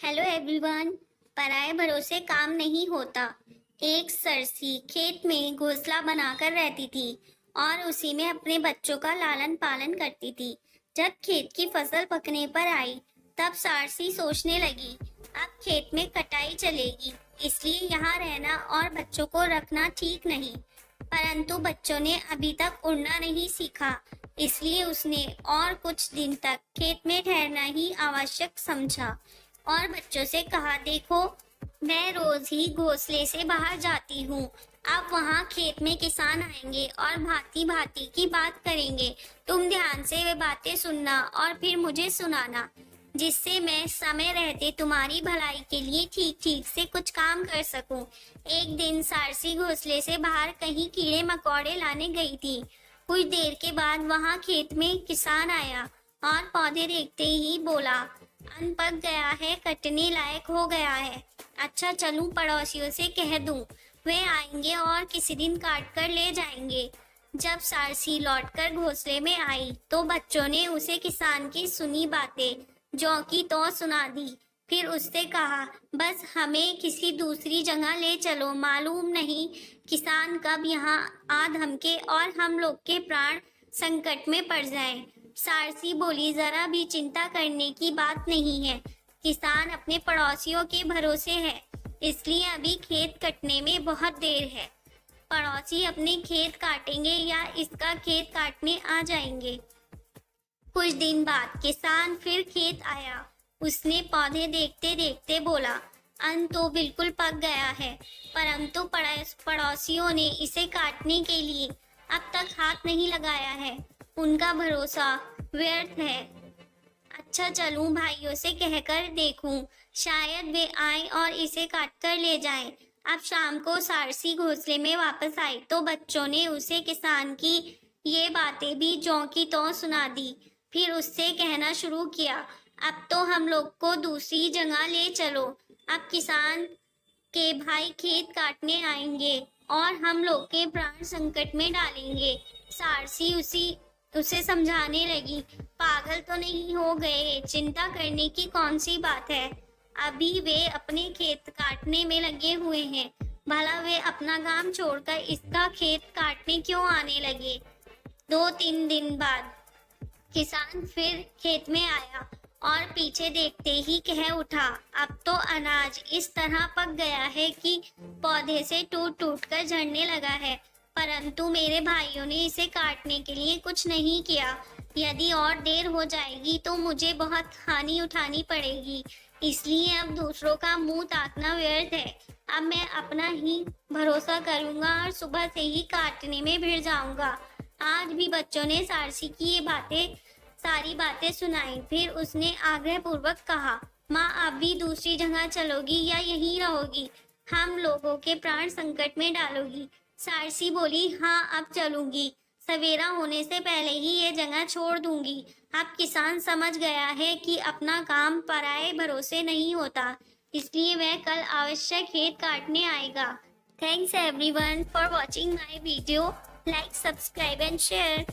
Hello everyone. पराये भरोसे काम नहीं होता। एक सरसी खेत में घोंसला बनाकर रहती थी और उसी में अपने बच्चों का लालन पालन करती थी। जब खेत की फसल पकने पर आई, तब सारसी सोचने लगी, अब खेत में कटाई चलेगी, इसलिए यहाँ रहना और बच्चों को रखना ठीक नहीं। परंतु बच्चों ने अभी तक उड़ना नहीं सीखा, इसलिए उसने और कुछ दिन तक खेत में ठहरना ही आवश्यक समझा और बच्चों से कहा, देखो, मैं रोज ही घोंसले से बाहर जाती हूँ। अब वहाँ खेत में किसान आएंगे और भांति भांति की बात करेंगे। तुम ध्यान से वे बातें सुनना और फिर मुझे सुनाना, जिससे मैं समय रहते तुम्हारी भलाई के लिए ठीक ठीक से कुछ काम कर सकूं। एक दिन सारसी घोंसले से बाहर कहीं कीड़े मकोड़े लाने गई थी। कुछ देर के बाद वहाँ खेत में किसान आया और पौधे देखते ही बोला, अन्न पक गया है, कटने लायक हो गया है। अच्छा, चलूं पड़ोसियों से कह दूं, वे आएंगे और किसी दिन काट कर ले जाएंगे। जब सारसी लौटकर घोंसले में आई, तो बच्चों ने उसे किसान की सुनी बातें ज्यों की त्यों सुना दी। फिर उससे कहा, बस हमें किसी दूसरी जगह ले चलो, मालूम नहीं किसान कब यहाँ आ धमके और हम लोग के प्राण संकट में पड़ जाएं। सारसी बोली, जरा भी चिंता करने की बात नहीं है। किसान अपने पड़ोसियों के भरोसे है, इसलिए अभी खेत कटने में बहुत देर है। पड़ोसी अपने खेत काटेंगे या इसका खेत काटने आ जाएंगे। कुछ दिन बाद किसान फिर खेत आया। उसने पौधे देखते देखते बोला, अन्न तो बिल्कुल पक गया है, परंतु पड़ोसियों ने इसे काटने के लिए अब तक हाथ नहीं लगाया है। उनका भरोसा व्यर्थ है। अच्छा, चलूं भाइयों से कहकर देखूं, शायद वे आए और इसे काट कर ले जाएं। अब शाम को सारसी घोंसले में वापस आई, तो बच्चों ने उसे किसान की ये बातें भी ज्यों की त्यों सुना दी। फिर उससे कहना शुरू किया, अब तो हम लोग को दूसरी जगह ले चलो। अब किसान के भाई खेत काटने आएंगे और हम लोग के प्राण संकट में डालेंगे। सारसी उसे समझाने लगी, पागल तो नहीं हो गए, चिंता करने की कौन सी बात है। अभी वे अपने खेत काटने में लगे हुए हैं, भला वे अपना काम छोड़कर इसका खेत काटने क्यों आने लगे। 2-3 दिन बाद किसान फिर खेत में आया और पीछे देखते ही कह उठा, अब तो अनाज इस तरह पक गया है कि पौधे से टूट टूट कर झड़ने लगा है, परंतु मेरे भाइयों ने इसे काटने के लिए कुछ नहीं किया। यदि और देर हो जाएगी तो मुझे बहुत हानि उठानी पड़ेगी, इसलिए अब दूसरों का मुंह ताकना व्यर्थ है। अब मैं अपना ही भरोसा करूंगा और सुबह से ही काटने में भिड़ जाऊंगा। आज भी बच्चों ने सारसी की ये सारी बातें सुनाई। फिर उसने आग्रह पूर्वक कहा, माँ, आप भी दूसरी जगह चलोगी या यहीं रहोगी? हम लोगों के प्राण संकट में डालोगी? सारसी बोली, हाँ, अब चलूंगी। सवेरा होने से पहले ही ये जगह छोड़ दूंगी। अब किसान समझ गया है कि अपना काम पराये भरोसे नहीं होता, इसलिए वह कल अवश्य खेत काटने आएगा। Thanks everyone for watching my video. Like, subscribe and share.